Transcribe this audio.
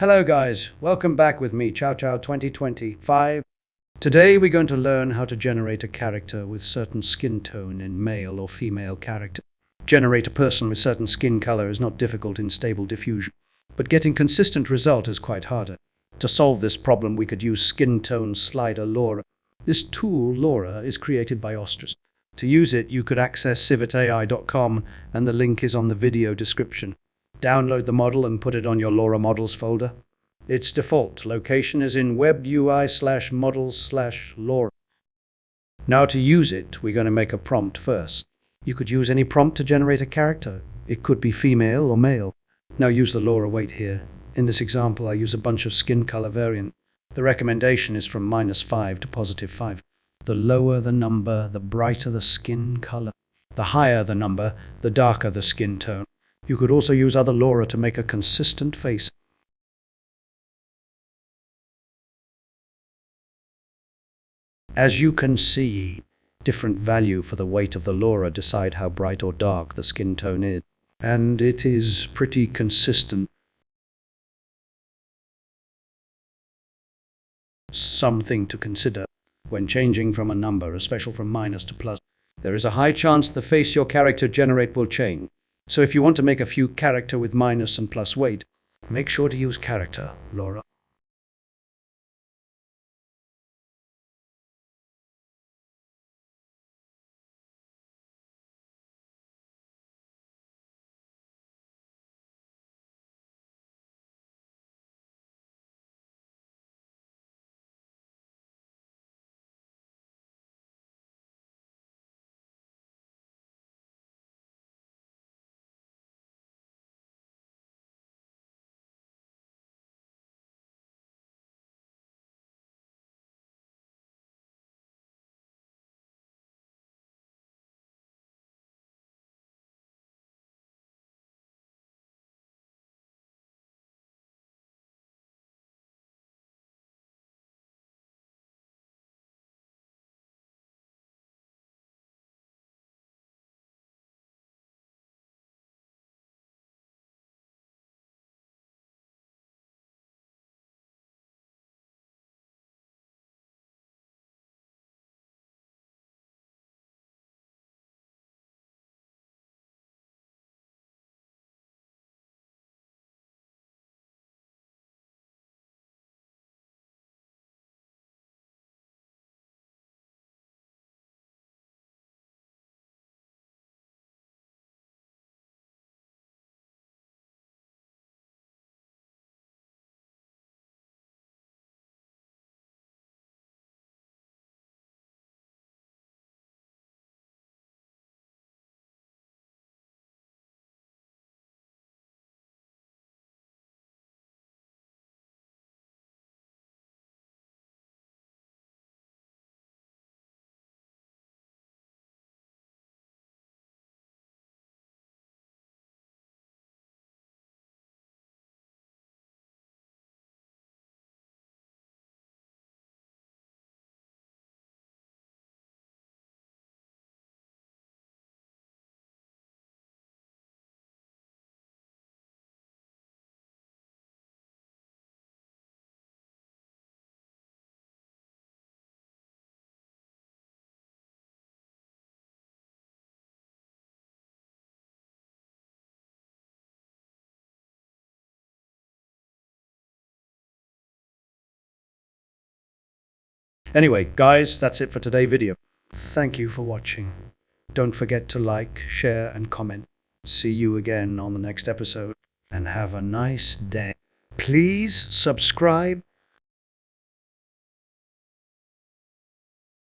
Hello guys, welcome back with me, Chow Chow 2025. Today we're going to learn how to generate a character with certain skin tone in male or female character. Generate a person with certain skin color is not difficult in Stable Diffusion, but getting consistent result is quite harder. To solve this problem, we could use skin tone slider LoRa. This tool, LoRa, is created by Ostras. To use it, you could access civitai.com and the link is on the video description. Download the model and put it on your LoRa models folder. Its default location is in webui/models/LoRa. Now to use it, we're going to make a prompt first. You could use any prompt to generate a character. It could be female or male. Now use the LoRa weight here. In this example, I use a bunch of skin color variant. The recommendation is from -5 to +5. The lower the number, the brighter the skin color. The higher the number, the darker the skin tone. You could also use other LoRa to make a consistent face. As you can see, different value for the weight of the LoRa decide how bright or dark the skin tone is. And it is pretty consistent. Something to consider when changing from a number, especially from minus to plus. There is a high chance the face your character generate will change. So if you want to make a few character with minus and plus weight, make sure to use character LoRa. Anyway, guys, that's it for today's video. Thank you for watching. Don't forget to like, share, and comment. See you again on the next episode, and have a nice day. Please subscribe